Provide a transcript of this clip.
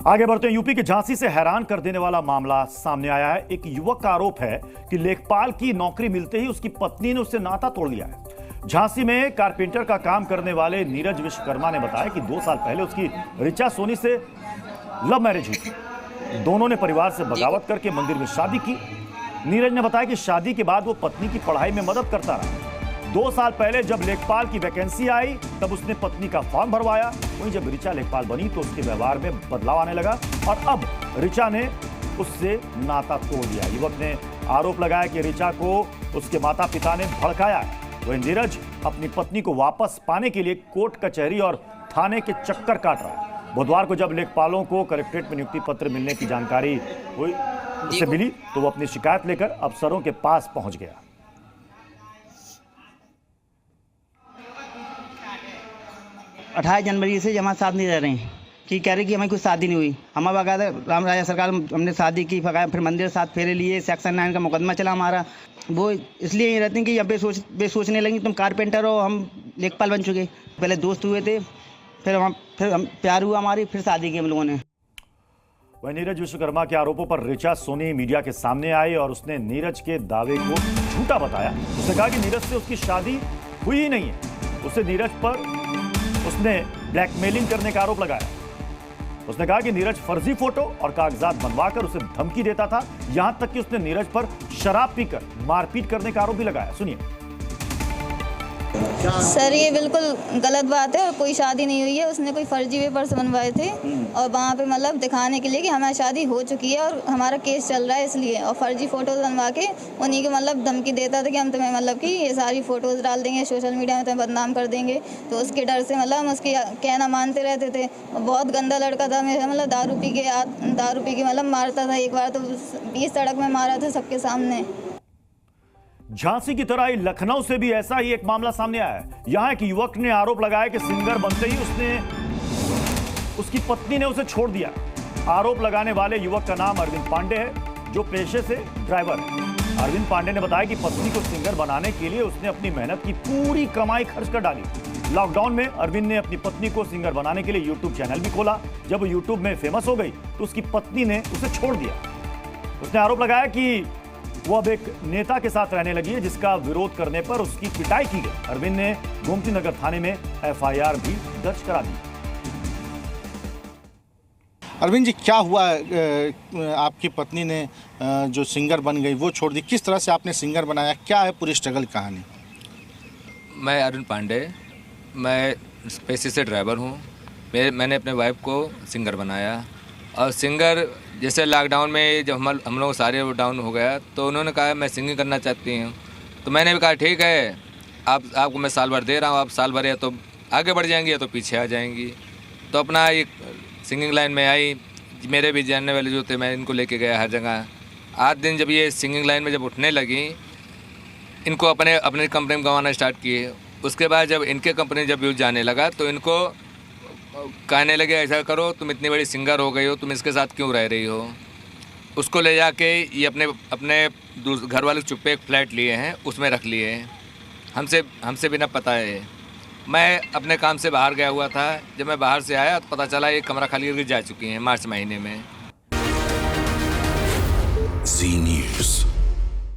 आगे बढ़ते हैं। यूपी के झांसी से हैरान कर देने वाला मामला सामने आया है। एक युवक का आरोप है कि लेखपाल की नौकरी मिलते ही उसकी पत्नी ने उससे नाता तोड़ लिया है। झांसी में कारपेंटर का काम करने वाले नीरज विश्वकर्मा ने बताया कि 2 साल पहले उसकी ऋचा सोनी से लव मैरिज हुई थी। दोनों ने परिवार से बगावत करके मंदिर में शादी की। नीरज ने बताया कि शादी के बाद वो पत्नी की पढ़ाई में मदद करता रहा। 2 साल पहले जब लेखपाल की वैकेंसी आई तब उसने पत्नी का फॉर्म भरवाया। वहीं जब ऋचा लेखपाल बनी तो उसके व्यवहार में बदलाव आने लगा और अब ऋचा ने उससे नाता तोड़ दिया। युवक ने आरोप लगाया कि ऋचा को उसके माता पिता ने भड़काया है। वहीं नीरज अपनी पत्नी को वापस पाने के लिए कोर्ट कचहरी और थाने के चक्कर काट रहा है। बुधवार को जब लेखपालों को कलेक्ट्रेट में नियुक्ति पत्र मिलने की जानकारी हुई उससे मिली तो वो अपनी शिकायत लेकर अफसरों के पास पहुंच गया। 28 जनवरी से हमारे साथ नहीं रह रहे हैं कि कह रहे कि हमें कुछ शादी नहीं हुई। हमारा बकायदा राम राजा सरकार हमने शादी की, फिर मंदिर साथ फेरे लिए, सेक्शन 9 का मुकदमा चला हमारा। वो इसलिए ये रहते हैं कि यहाँ पे सोचने लगी तुम कारपेंटर हो, हम लेखपाल बन चुके। पहले दोस्त हुए थे, फिर हम प्यार हुआ हमारी, फिर शादी की हम लोगों ने। वहीं नीरज विश्वकर्मा के आरोपों पर ऋचा सोनी मीडिया के सामने आई और उसने नीरज के दावे को झूठा बताया। उसने कहा कि नीरज से उसकी शादी हुई ही नहीं है। उससे नीरज पर उसने ब्लैकमेलिंग करने का आरोप लगाया। उसने कहा कि नीरज फर्जी फोटो और कागजात बनवाकर उसे धमकी देता था। यहां तक कि उसने नीरज पर शराब पीकर मारपीट करने का आरोप भी लगाया। सुनिए। सर ये बिल्कुल गलत बात है और कोई शादी नहीं हुई है। उसने कोई फर्जी पेपर्स बनवाए थे और वहाँ पे मतलब दिखाने के लिए कि हमारी शादी हो चुकी है और हमारा केस चल रहा है इसलिए, और फर्जी फोटोज बनवा के उन्हीं के मतलब धमकी देता था कि हम तुम्हें मतलब कि ये सारी फोटोज डाल देंगे सोशल मीडिया में, तुम्हें बदनाम कर देंगे। तो उसके डर से मतलब हम उसकी कहना मानते रहते थे। बहुत गंदा लड़का था मेरा, मतलब दारू पी के मतलब मारता था। एक बार तो 20 सड़क में मारा था सबके सामने। झांसी की तरह ही लखनऊ से भी ऐसा ही एक मामला सामने आया है। यहां एक युवक ने आरोप लगाया कि सिंगर बनते ही उसकी पत्नी ने उसे छोड़ दिया। आरोप लगाने वाले युवक का नाम अरविंद पांडे है, जो पेशे से ड्राइवर है। अरविंद पांडे ने बताया कि पत्नी को सिंगर बनाने के लिए उसने अपनी मेहनत की पूरी कमाई खर्च कर डाली। लॉकडाउन में अरविंद ने अपनी पत्नी को सिंगर बनाने के लिए यूट्यूब चैनल भी खोला। जब वो यूट्यूब में फेमस हो गई तो उसकी पत्नी ने उसे छोड़ दिया। उसने आरोप लगाया कि वो अब एक नेता के साथ रहने लगी है, जिसका विरोध करने पर उसकी पिटाई की गई। अरविंद ने गोमती नगर थाने में एफआईआर भी दर्ज करा दी। अरविंद जी, क्या हुआ? आपकी पत्नी ने जो सिंगर बन गई वो छोड़ दी, किस तरह से आपने सिंगर बनाया, क्या है पूरी स्ट्रगल कहानी? मैं अरविंद पांडे, मैं पेशे से ड्राइवर हूँ। मैंने अपने वाइफ को सिंगर बनाया और सिंगर जैसे लॉकडाउन में जब हम लोग सारे डाउन हो गया तो उन्होंने कहा मैं सिंगिंग करना चाहती हूँ। तो मैंने भी कहा ठीक है, आपको मैं साल भर दे रहा हूँ, आप साल भर या तो आगे बढ़ जाएंगी या तो पीछे आ जाएंगी। तो अपना एक सिंगिंग लाइन में आई। मेरे भी जानने वाले जो थे मैं इनको लेके गया हर जगह। आज दिन जब ये सिंगिंग लाइन में जब उठने लगी, इनको अपने कंपनी में गंवाना स्टार्ट किए। उसके बाद जब इनके कंपनी जब व्यूज जाने लगा तो इनको कहने लगे ऐसा करो, तुम इतनी बड़ी सिंगर हो गई हो, तुम इसके साथ क्यों रह रही हो। उसको ले जाके ये अपने घर वाले चुप्पे एक फ्लैट लिए हैं, उसमें रख लिए हैं हमसे बिना पता है। मैं अपने काम से बाहर गया हुआ था। जब मैं बाहर से आया तो पता चला ये कमरा खाली करके जा चुकी हैं मार्च महीने में।